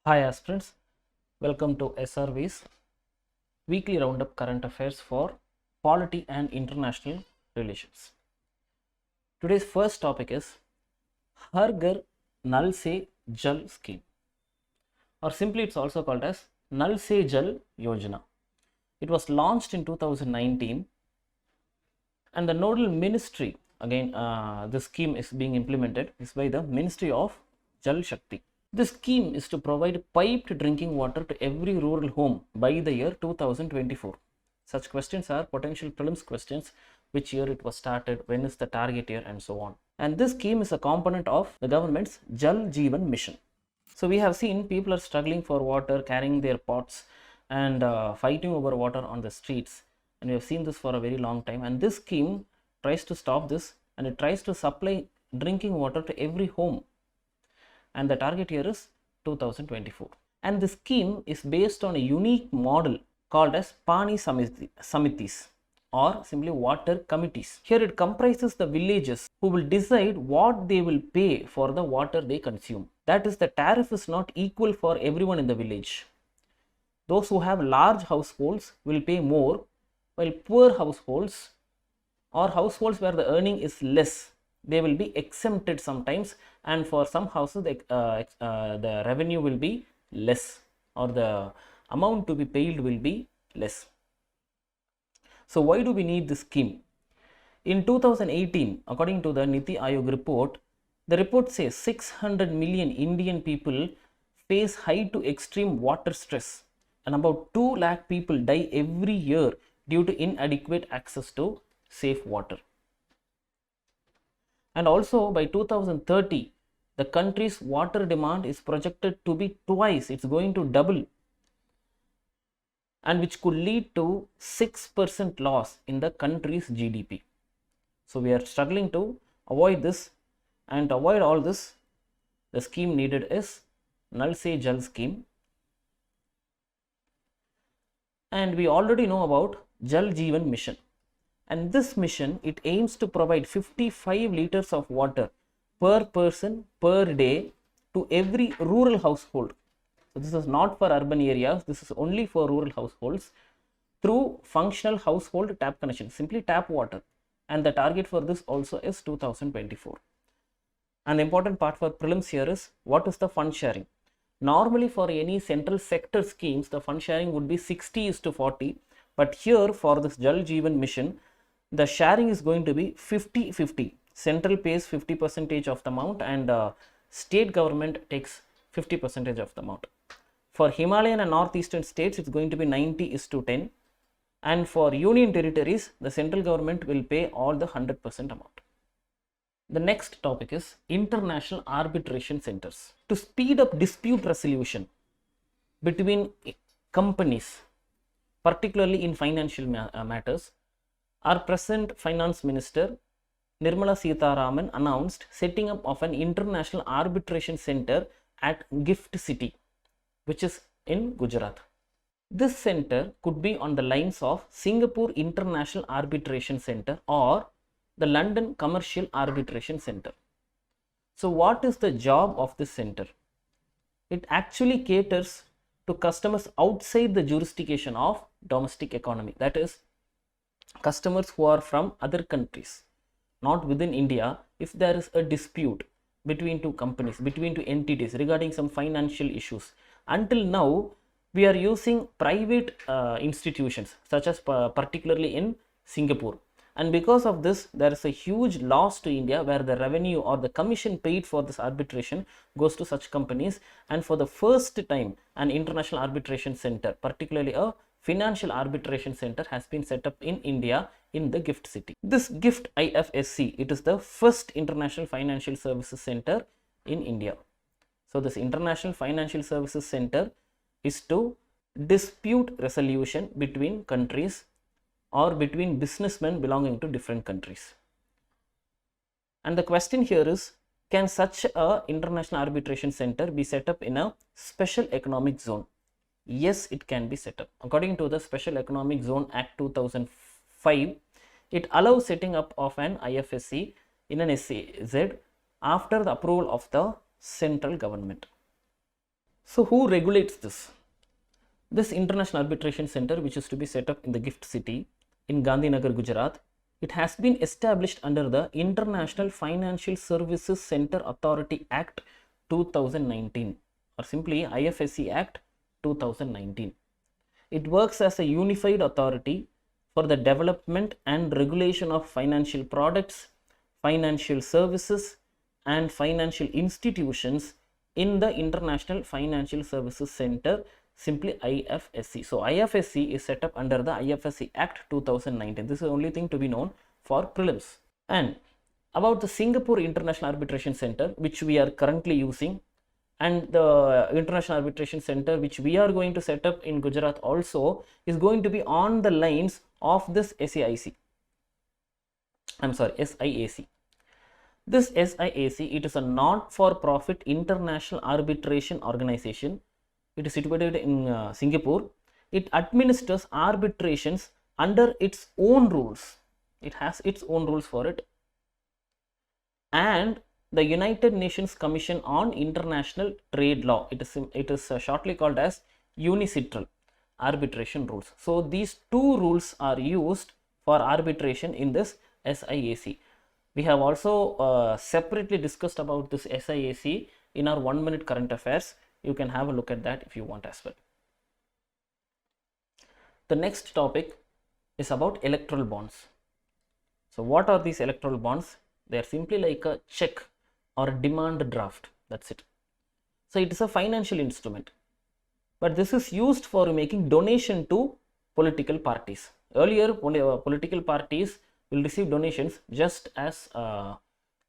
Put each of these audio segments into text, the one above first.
Hi aspirants, welcome to SRV's weekly roundup current affairs for polity and international relations. Today's first topic is Har Ghar Nal Se Jal scheme, or simply it's also called as Nal Se Jal Yojana. It was launched in 2019 and the nodal ministry, again the scheme is being implemented, is by the Ministry of Jal Shakti. This scheme is to provide piped drinking water to every rural home by the year 2024. Such questions are potential prelims questions: which year it was started, when is the target year, and so on. And this scheme is a component of the government's Jal Jeevan Mission. So we have seen people are struggling for water, carrying their pots and fighting over water on the streets. And we have seen this for a very long time. And this scheme tries to stop this, and it tries to supply drinking water to every home. And the target year is 2024. And the scheme is based on a unique model called as Pani Samitis, or simply water committees. Here it comprises the villages who will decide what they will pay for the water they consume. That is, the tariff is not equal for everyone in the village. Those who have large households will pay more, while poor households or households where the earning is less, they will be exempted sometimes, and for some houses the revenue will be less, or the amount to be paid will be less. So why do we need this scheme? In 2018, according to the Niti Aayog report, the report says 600 million Indian people face high to extreme water stress, and about 2 lakh people die every year due to inadequate access to safe water. And also by 2030, the country's water demand is projected to be twice, it's going to double, and which could lead to 6% loss in the country's GDP. So we are struggling to avoid this, and to avoid all this, the scheme needed is Nal Se Jal scheme. And we already know about Jal Jeevan Mission. And this mission, it aims to provide 55 liters of water per person per day to every rural household. So this is not for urban areas, this is only for rural households, through functional household tap connection, simply tap water. And the target for this also is 2024. And the important part for prelims here is, what is the fund sharing? Normally for any central sector schemes, the fund sharing would be 60:40. But here for this Jal Jeevan Mission, the sharing is going to be 50-50. Central pays 50% of the amount, and state government takes 50% of the amount. For Himalayan and northeastern states, it's going to be 90:10. And for union territories, the central government will pay all the 100% amount. The next topic is international arbitration centers. To speed up dispute resolution between companies, particularly in financial matters, our present finance minister Nirmala Sitharaman announced setting up of an international arbitration center at Gift City, which is in Gujarat. This center could be on the lines of Singapore International Arbitration Center or the London Commercial Arbitration Center. So what is the job of this center? It actually caters to customers outside the jurisdiction of domestic economy, that is, customers who are from other countries, not within India. If there is a dispute between two companies, between two entities regarding some financial issues, until now we are using private institutions, such as particularly in Singapore. And because of this, there is a huge loss to India, where the revenue or the commission paid for this arbitration goes to such companies. And for the first time, an international arbitration center, particularly a financial arbitration center, has been set up in India in the Gift City. This Gift IFSC, it is the first international financial services center in India. So this international financial services center is to dispute resolution between countries or between businessmen belonging to different countries. And the question here is, can such a international arbitration center be set up in a special economic zone? Yes, it can be set up. According to the Special Economic Zone Act 2005, it allows setting up of an IFSC in an SEZ after the approval of the central government. So who regulates this? This International Arbitration Center, which is to be set up in the Gift City in Gandhinagar, Gujarat, it has been established under the International Financial Services Center Authority Act 2019, or simply IFSC Act 2019. It works as a unified authority for the development and regulation of financial products, financial services, and financial institutions in the International Financial Services Center, simply IFSC. So IFSC is set up under the IFSC Act 2019. This is the only thing to be known for prelims. And about the Singapore International Arbitration Center, which we are currently using, and the International Arbitration Center which we are going to set up in Gujarat also, is going to be on the lines of this SIAC. This SIAC, it is a not-for-profit international arbitration organization. It is situated in Singapore. It administers arbitrations under its own rules. It has its own rules for it. And the United Nations Commission on International Trade Law, it is shortly called as UNICITRAL arbitration rules. So these two rules are used for arbitration in this SIAC. We have also separately discussed about this SIAC in our 1 minute current affairs. You can have a look at that if you want as well. The next topic is about electoral bonds. So what are these electoral bonds? They are simply like a check or a demand draft. That's it. So it is a financial instrument, but this is used for making donation to political parties. Earlier, political parties will receive donations just as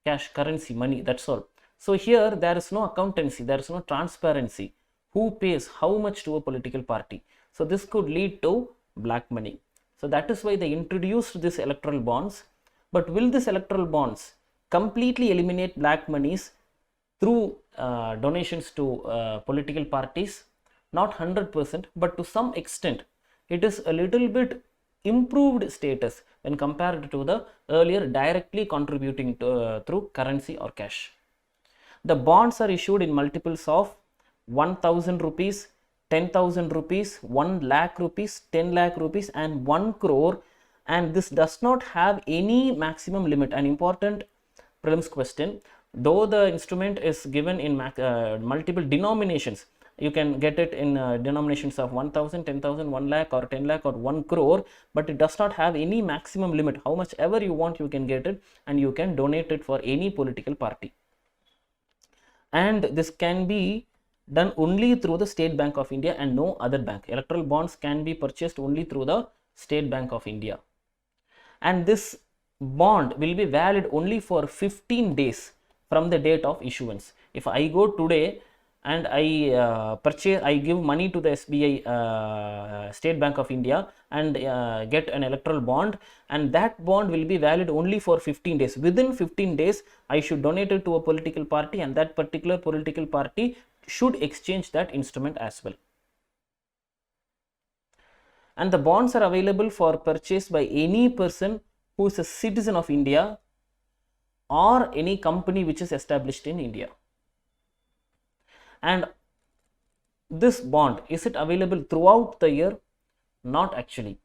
cash, currency, money, that's all. So here there is no accountancy, there is no transparency. Who pays how much to a political party? So this could lead to black money. So that is why they introduced this electoral bonds. But will this electoral bonds completely eliminate black monies through donations to political parties? Not 100%, but to some extent it is a little bit improved status when compared to the earlier directly contributing to, through currency or cash. The bonds are issued in multiples of 1000 rupees, 10,000 rupees, 1 lakh rupees, 10 lakh rupees and 1 crore, and this does not have any maximum limit. An important prelims question, though the instrument is given in multiple denominations, you can get it in denominations of 1000, 10,000, 1 lakh or 10 lakh or 1 crore, but it does not have any maximum limit. How much ever you want, you can get it, and you can donate it for any political party. And this can be done only through the State Bank of India and no other bank. Electoral bonds can be purchased only through the State Bank of India. And this bond will be valid only for 15 days from the date of issuance. If I go today and I give money to the SBI, State Bank of India, and get an electoral bond, and that bond will be valid only for 15 days. Within 15 days, I should donate it to a political party, and that particular political party should exchange that instrument as well. And the bonds are available for purchase by any person who is a citizen of India or any company which is established in India. And this bond, is it available throughout the year? Not actually.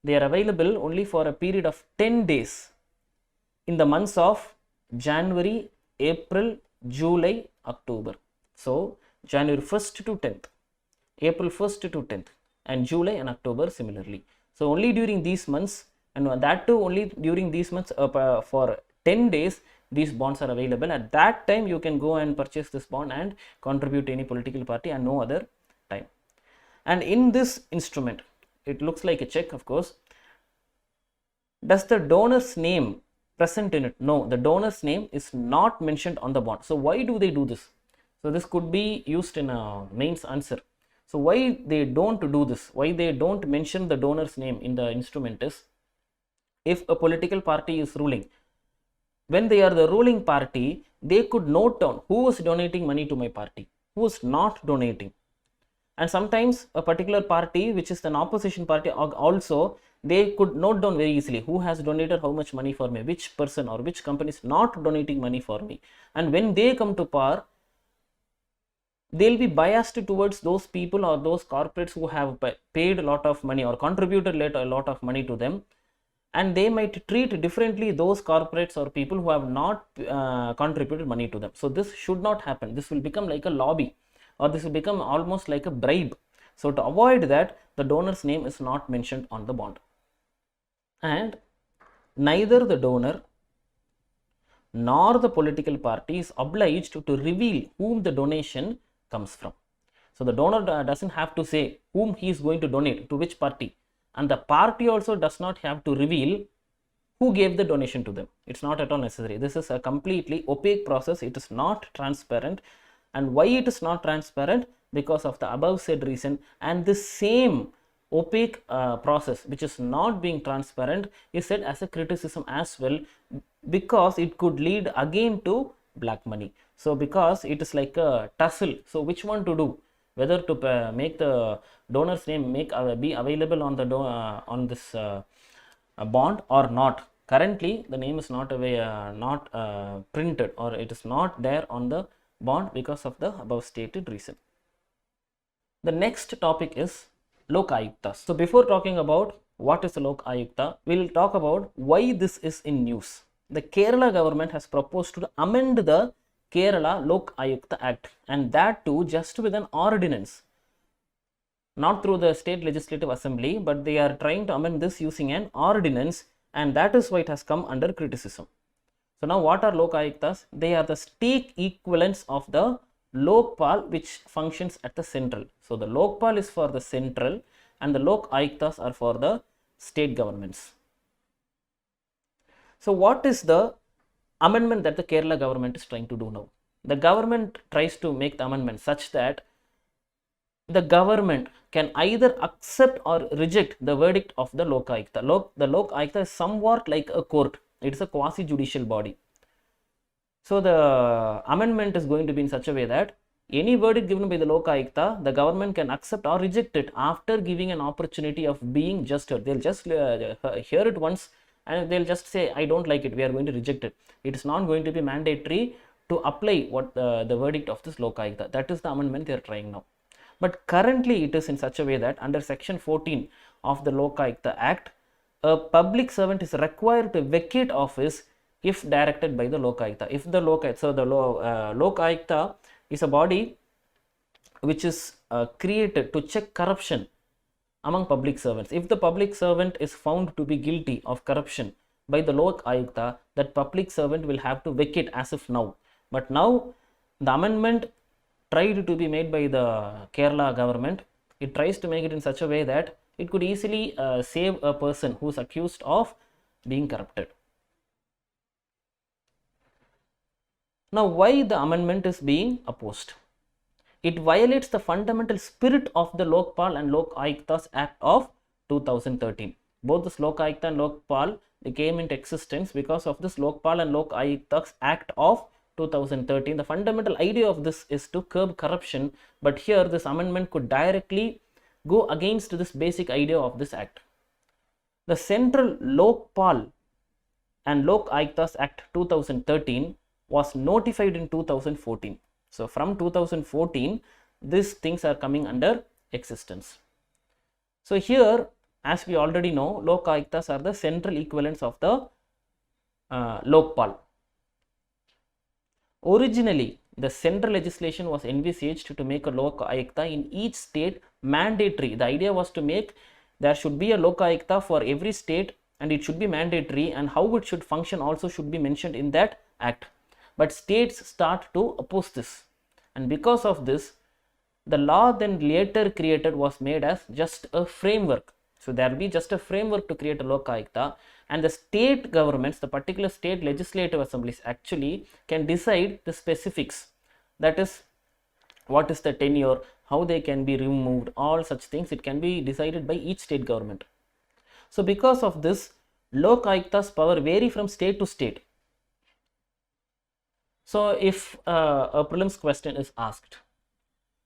They are available only for a period of 10 days in the months of January, April, July, October. So January 1st to 10th, April 1st to 10th, and July and October similarly. So only during these months, and that too only during these months, for 10 days, these bonds are available. At that time, you can go and purchase this bond and contribute to any political party, and no other time. And in this instrument, it looks like a check, of course. Does the donor's name present in it? No, the donor's name is not mentioned on the bond. So why do they do this? So this could be used in a mains answer. So why they don't do this? Why they don't mention the donor's name in the instrument is, if a political party is ruling, when they are the ruling party, they could note down who is donating money to my party, who is not donating. And sometimes a particular party, which is an opposition party, also they could note down very easily who has donated how much money for me, which person or which company is not donating money for me. And when they come to power, they'll be biased towards those people or those corporates who have paid a lot of money or contributed a lot of money to them, and they might treat differently those corporates or people who have not contributed money to them. So this should not happen. This will become like a lobby, or this will become almost like a bribe. So to avoid that, the donor's name is not mentioned on the bond, and neither the donor nor the political party is obliged to reveal whom the donation comes from. So the donor doesn't have to say whom he is going to donate to, which party, and the party also does not have to reveal who gave the donation to them. It's not at all necessary. This is a completely opaque process. It is not transparent. And why it is not transparent? Because of the above said reason. And the same opaque process which is not being transparent is said as a criticism as well, because it could lead again to black money. So because it is like a tussle, so which one to do, whether to make the donor's name be available on the on this bond or not. Currently the name is not printed, or it is not there on the bond because of the above stated reason. The next topic is LOKAYUKTA. So before talking about what is a LOKAYUKTA, we will talk about why this is in news. The Kerala government has proposed to amend the Kerala LOKAYUKTA Act, and that too just with an ordinance, not through the state legislative assembly, but they are trying to amend this using an ordinance, and that is why it has come under criticism. So now what are LOKAYUKTAs? They are the stake equivalents of the LOKPAL, which functions at the central. So the LOKPAL is for the central and the LOKAYUKTAs are for the state governments. So what is the amendment that the Kerala government is trying to do now? The government tries to make the amendment such that the government can either accept or reject the verdict of the LOKAYUKTA. The LOKAYUKTA is somewhat like a court. It is a quasi-judicial body. So the amendment is going to be in such a way that any verdict given by the LOKAYUKTA, the government can accept or reject it after giving an opportunity of being just heard. They'll just hear it once and they'll just say, I don't like it, we are going to reject it. It is not going to be mandatory to apply what the verdict of this LOKAYUKTA. That is the amendment they are trying now. But currently it is in such a way that under section 14 of the LOKAYUKTA Act, a public servant is required to vacate office if directed by the LOKAYUKTA. If the LOKAYUKTA is a body which is created to check corruption among public servants. If the public servant is found to be guilty of corruption by the LOKAYUKTA, that public servant will have to vacate as of now. But now the amendment tried to be made by the Kerala government. It tries to make it in such a way that it could easily save a person who is accused of being corrupted. Now, why the amendment is being opposed? It violates the fundamental spirit of the LOKPAL and LOKAYUKTA's Act of 2013. Both this LOKAYUKTA and LOKPAL, they came into existence because of this LOKPAL and LOKAYUKTA's Act of 2013. The fundamental idea of this is to curb corruption, but here this amendment could directly go against this basic idea of this act. The central LOKPAL and LOKAYUKTA's Act 2013 was notified in 2014. So from 2014, these things are coming under existence. So here, as we already know, LOKAYUKTAs are the central equivalents of the LOKPAL. Originally, the central legislation was envisaged to make a LOKAYUKTA in each state mandatory. The idea was to make there should be a LOKAYUKTA for every state and it should be mandatory, and how it should function also should be mentioned in that act. But states start to oppose this, and because of this, the law then later created was made as just a framework. So there will be just a framework to create a LOKAYUKTA, and the state governments, the particular state legislative assemblies actually can decide the specifics. That is, what is the tenure, how they can be removed, all such things. It can be decided by each state government. So because of this, LOKAYUKTA's power vary from state to state. So if a prelims question is asked,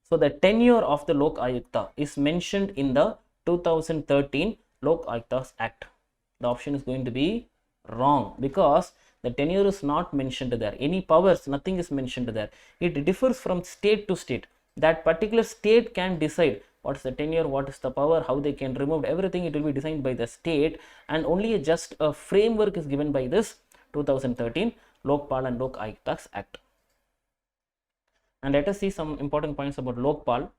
so the tenure of the LOKAYUKTA is mentioned in the 2013 LOKAYUKTA's Act. The option is going to be wrong, because the tenure is not mentioned there. Any powers, nothing is mentioned there. It differs from state to state. that particular state can decide what is the tenure, what is the power, how they can remove everything. It will be designed by the state, and only just a framework is given by this 2013 LOKPAL and LOKAYUKTA Act. And let us see some important points about LOKPAL.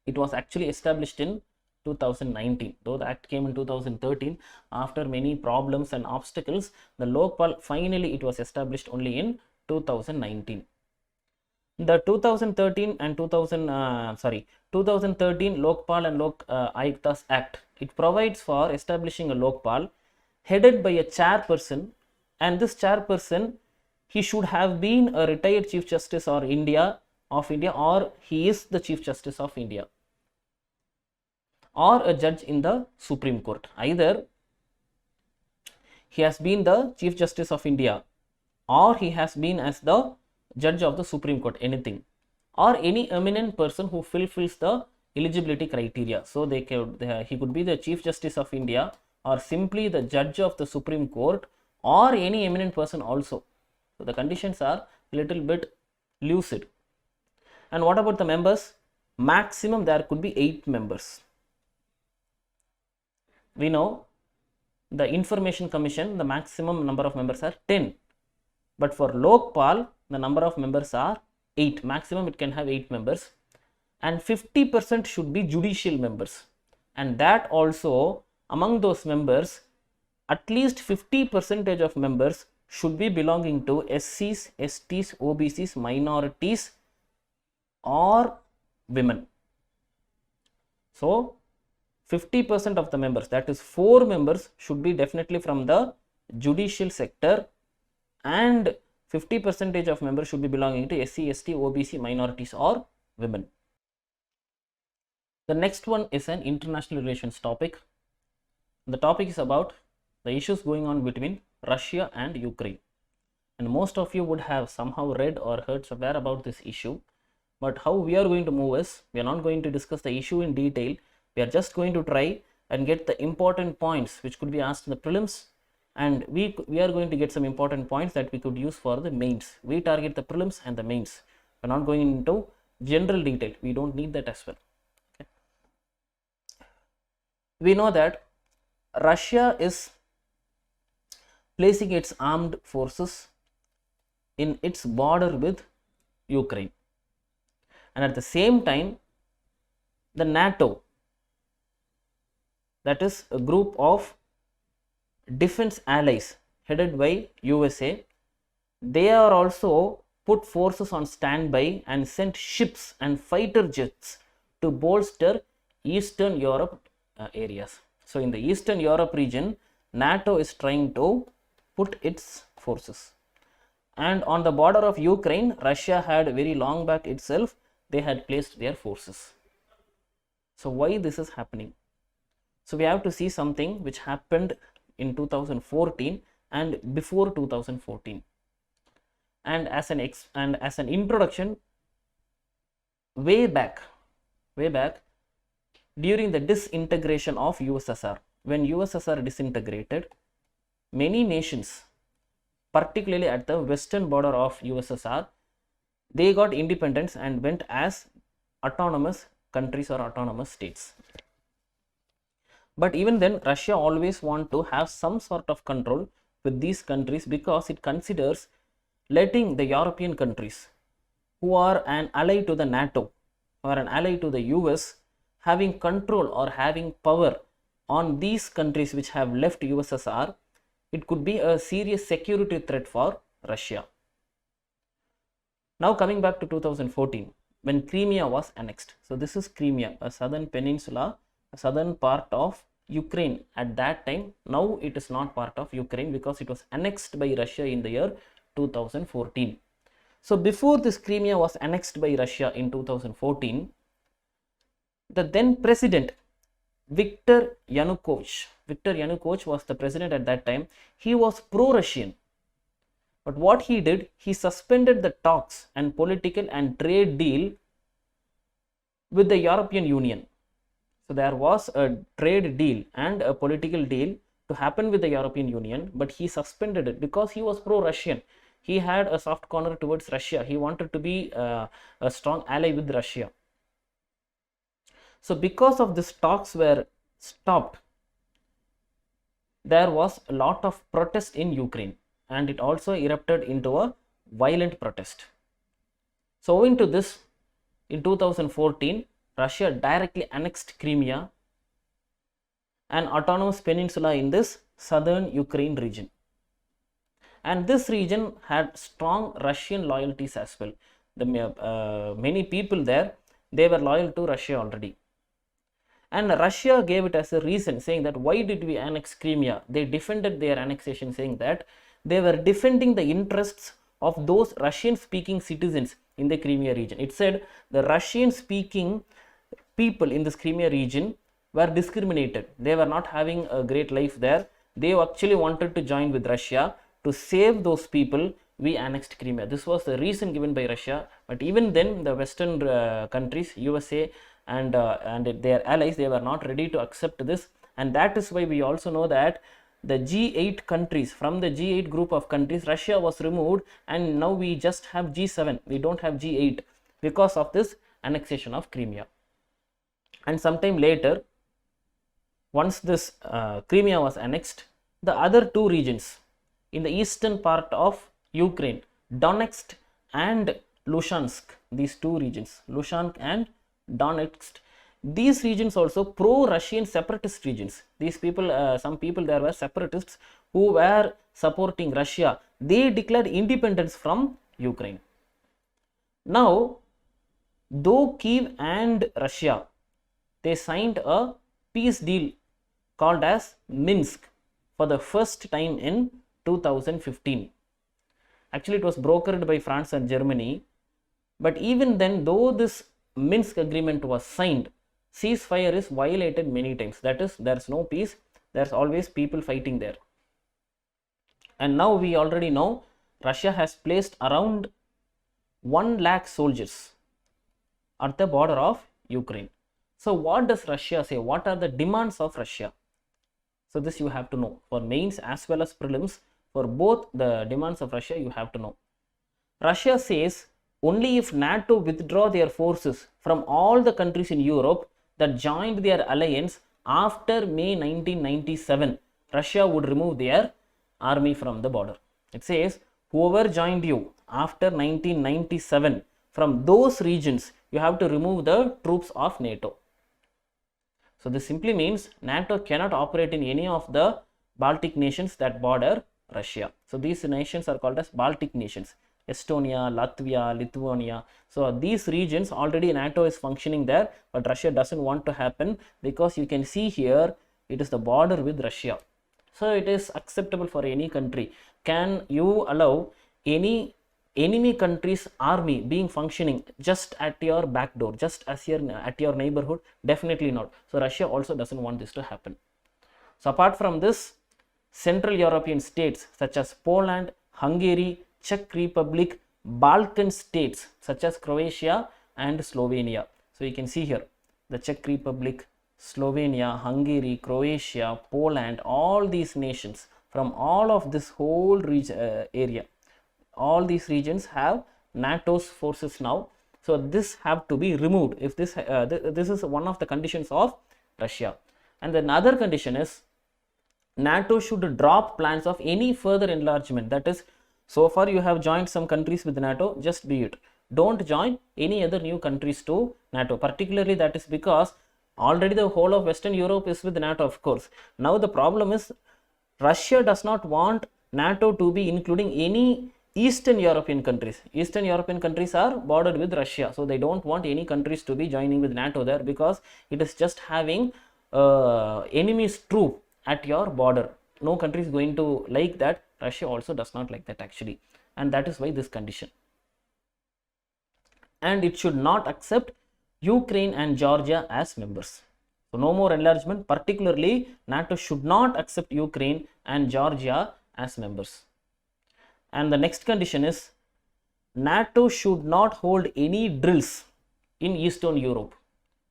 It was actually established in 2019, though the act came in 2013. After many problems and obstacles, the LOKPAL finally it was established only in 2019. The 2013 and 2013 LOKPAL and LOKAYUKTA Act, it provides for establishing a LOKPAL headed by a chairperson, and this chairperson, he should have been a retired Chief Justice of India, or he is the Chief Justice of India, or a judge in the Supreme Court. Either he has been the Chief Justice of India, or he has been as the judge of the Supreme Court, anything, or any eminent person who fulfills the eligibility criteria. So he could be the Chief Justice of India, or simply the judge of the Supreme Court, or any eminent person also. So the conditions are a little bit lucid. And what about the members? Maximum there could be 8 members. We know the Information Commission, the maximum number of members are 10. But for LOKPAL, the number of members are 8. Maximum it can have 8 members. And 50% should be judicial members. And that also, among those members, at least 50% of members should be belonging to SCs, STs, OBCs, minorities, or women. So 50% of the members, that is 4 members, should be definitely from the judicial sector, and 50% of members should be belonging to SC, ST, OBC, minorities, or women. The next one is an international relations topic. The topic is about the issues going on between Russia and Ukraine. And most of you would have somehow read or heard somewhere about this issue. But how we are going to move is, we are not going to discuss the issue in detail. We are just going to try and get the important points which could be asked in the prelims, and we are going to get some important points that we could use for the mains. We target the prelims and the mains. We are not going into general detail. We don't need that as well. Okay. We know that Russia is placing its armed forces in its border with Ukraine, and at the same time the NATO, that is a group of defense allies headed by USA, they are also put forces on standby and sent ships and fighter jets to bolster Eastern Europe areas. So in the Eastern Europe region, NATO is trying to put its forces. And on the border of Ukraine, Russia had very long back itself, they had placed their forces. So why this is happening? So we have to see something which happened in 2014 and before 2014. And as an introduction, way back during the disintegration of USSR, when USSR disintegrated, many nations, particularly at the western border of USSR, they got independence and went as autonomous countries or autonomous states. But even then, Russia always want to have some sort of control with these countries, because it considers letting the European countries who are an ally to the NATO or an ally to the US having control or having power on these countries which have left USSR, it could be a serious security threat for Russia. Now coming back to 2014, when Crimea was annexed. So this is Crimea, a southern peninsula, a southern part of Ukraine at that time. Now it is not part of Ukraine because it was annexed by Russia in the year 2014. So before this Crimea was annexed by Russia in 2014, the then president Viktor Yanukovych was the president at that time. He was pro-Russian. But what he did, he suspended the talks and political and trade deal with the European Union. So there was a trade deal and a political deal to happen with the European Union, but he suspended it because he was pro-Russian. he had a soft corner towards Russia. He wanted to be a strong ally with Russia. So because of this, talks were stopped. There was a lot of protest in Ukraine, and it also erupted into a violent protest. So owing to this, in 2014, Russia directly annexed Crimea, an autonomous peninsula in this southern Ukraine region. And this region had strong Russian loyalties as well. Many people there, they were loyal to Russia already. And Russia gave it as a reason, saying that why did we annex Crimea? They defended their annexation, saying that they were defending the interests of those Russian speaking citizens in the Crimea region. It said the Russian speaking people in this Crimea region were discriminated. They were not having a great life there. They actually wanted to join with Russia. To save those people, we annexed Crimea. This was the reason given by Russia. But even then, the Western countries, USA and their allies, they were not ready to accept this. And that is why we also know that the G8 countries, from the G8 group of countries, Russia was removed, and now we just have G7. We don't have G8 because of this annexation of Crimea. And sometime later, once this Crimea was annexed, the other two regions in the eastern part of Ukraine, Donetsk and Luhansk, these two regions, Luhansk and Donetsk, these regions also pro-Russian separatist regions. These people, some people there were separatists who were supporting Russia. They declared independence from Ukraine. Now, though Kiev and Russia, they signed a peace deal called as Minsk for the first time in 2015. Actually, it was brokered by France and Germany. But even then, though this Minsk Agreement was signed, ceasefire is violated many times. That is, there's no peace. There's always people fighting there. And now we already know Russia has placed around 1 lakh soldiers at the border of Ukraine. So what does Russia say? What are the demands of Russia? So this you have to know. For mains as well as prelims, for both the demands of Russia, you have to know. Russia says only if NATO withdraw their forces from all the countries in Europe that joined their alliance after May 1997, Russia would remove their army from the border. It says whoever joined you after 1997 from those regions, you have to remove the troops of NATO. So this simply means NATO cannot operate in any of the Baltic nations that border Russia. So these nations are called as Baltic nations. Estonia, Latvia, Lithuania. So these regions, already NATO is functioning there, but Russia doesn't want to happen because you can see here it is the border with Russia. So it is acceptable for any country. Can you allow any enemy country's army being functioning just at your back door, just as at your neighborhood? Definitely not. So Russia also doesn't want this to happen. So apart from this, Central European states such as Poland, Hungary, Czech Republic, Balkan states such as Croatia and Slovenia. So you can see here the Czech Republic, Slovenia, Hungary, Croatia, Poland, all these nations from all of this whole area. All these regions have NATO's forces now. So this have to be removed. If this this is one of the conditions of Russia. And the other condition is NATO should drop plans of any further enlargement. That is, so far you have joined some countries with NATO, just be it. Don't join any other new countries to NATO. Particularly that is because already the whole of Western Europe is with NATO, of course. Now the problem is Russia does not want NATO to be including any Eastern European countries. Eastern European countries are bordered with Russia. So they don't want any countries to be joining with NATO there because it is just having enemy's troop at your border. No country is going to like that. Russia also does not like that actually. And that is why this condition. And it should not accept Ukraine and Georgia as members. So no more enlargement. Particularly NATO should not accept Ukraine and Georgia as members. And the next condition is NATO should not hold any drills in Eastern Europe,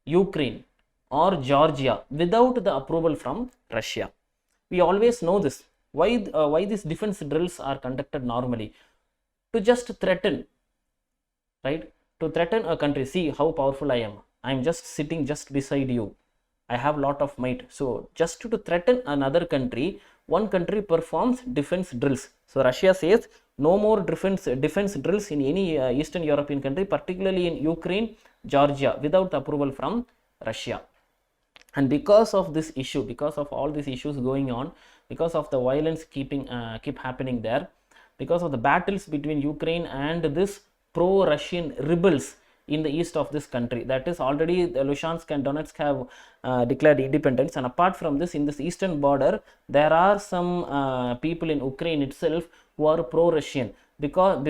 Ukraine or Georgia without the approval from Russia. We always know this. Why these defense drills are conducted normally? to just threaten, right? To threaten a country. See how powerful I am. I am just sitting just beside you. I have lot of might. So just to threaten another country, one country performs defense drills. So Russia says no more defense drills in any Eastern European country, particularly in Ukraine, Georgia, without approval from Russia. And because of this issue, because of all these issues going on, because of the violence keep happening there, because of the battles between Ukraine and this pro-Russian rebels in the east of this country, that is already the Luhansk and Donetsk have declared independence. And apart from this, in this eastern border, there are some people in Ukraine itself who are pro-Russian, because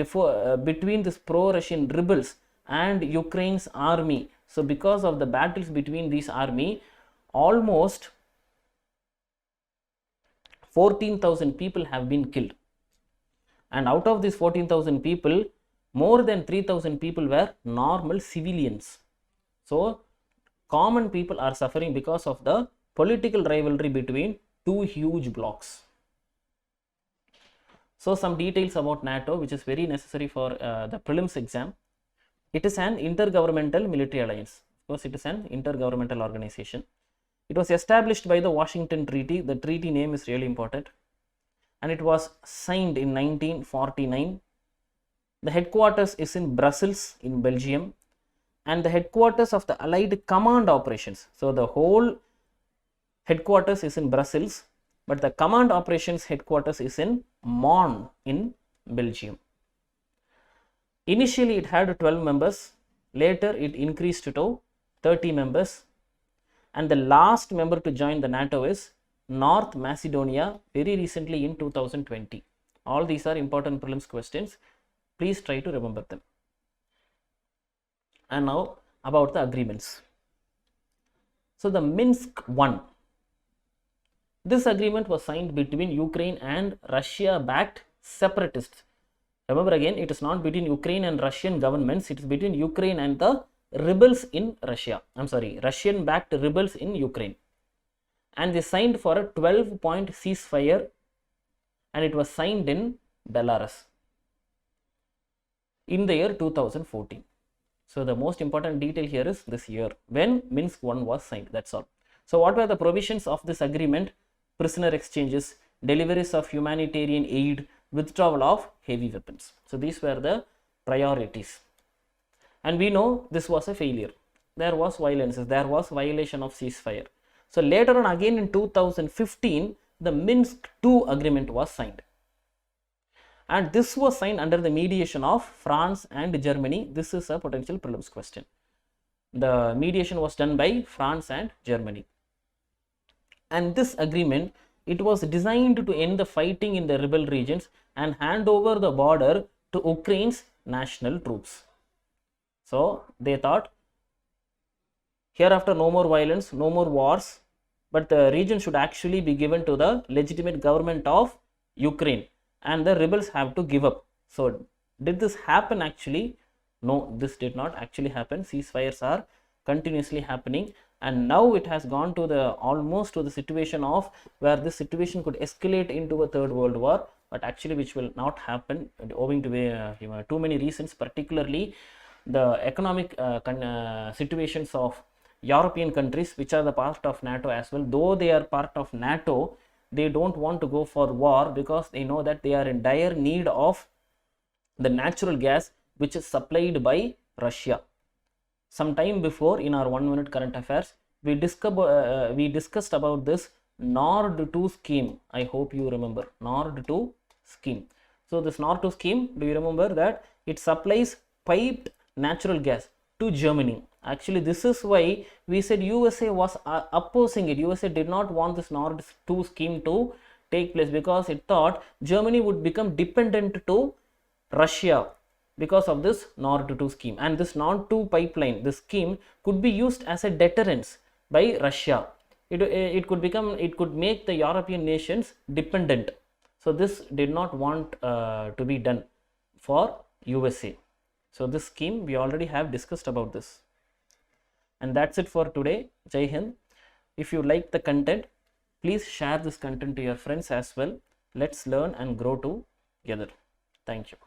between this pro-Russian rebels and Ukraine's army. So because of the battles between these army, almost 14,000 people have been killed, and out of these 14,000 people, more than 3,000 people were normal civilians. So common people are suffering because of the political rivalry between two huge blocks. So some details about NATO, which is very necessary for the prelims exam. It is an intergovernmental military alliance. Of course, it is an intergovernmental organization. It was established by the Washington Treaty. The treaty name is really important. And it was signed in 1949. The headquarters is in Brussels in Belgium. And the headquarters of the Allied Command Operations. So the whole headquarters is in Brussels, but the Command Operations headquarters is in Mons in Belgium. Initially, it had 12 members. Later, it increased to 30 members. And the last member to join the NATO is North Macedonia, very recently in 2020. All these are important prelims questions. Please try to remember them. And now about the agreements. So the Minsk 1. This agreement was signed between Ukraine and Russia-backed separatists. Remember again, it is not between Ukraine and Russian governments. It is between Ukraine and the rebels in Russia. Russian-backed rebels in Ukraine. And they signed for a 12-point ceasefire, and it was signed in Belarus in the year 2014. So the most important detail here is this year when Minsk 1 was signed. That's all. So what were the provisions of this agreement? Prisoner exchanges, deliveries of humanitarian aid, withdrawal of heavy weapons. So these were the priorities. And we know this was a failure. There was violence, there was violation of ceasefire. So later on, again in 2015, the Minsk 2 agreement was signed. And this was signed under the mediation of France and Germany. This is a potential prelims question. The mediation was done by France and Germany. And this agreement, it was designed to end the fighting in the rebel regions and hand over the border to Ukraine's national troops. So they thought, hereafter no more violence, no more wars, but the region should actually be given to the legitimate government of Ukraine, and the rebels have to give up. So did this happen actually? No, this did not actually happen. Ceasefires are continuously happening, and now it has gone to the almost to the situation of where this situation could escalate into a third world war, but actually which will not happen owing to too many reasons, particularly the economic situations of European countries, which are the part of NATO as well. Though they are part of NATO, they don't want to go for war because they know that they are in dire need of the natural gas which is supplied by Russia. Some time before, in our 1 minute current affairs, we discussed about this Nord 2 scheme. I hope you remember Nord 2 scheme. So this Nord 2 scheme, do you remember that it supplies piped natural gas to Germany? Actually, this is why we said USA was opposing it. USA did not want this Nord 2 scheme to take place because it thought Germany would become dependent to Russia because of this Nord 2 scheme. And this Nord 2 pipeline, this scheme could be used as a deterrence by Russia. It could make the European nations dependent. So this did not want to be done for USA. So this scheme, we already have discussed about this. And that's it for today. Jai Hind. If you like the content, please share this content to your friends as well. Let's learn and grow together. Thank you.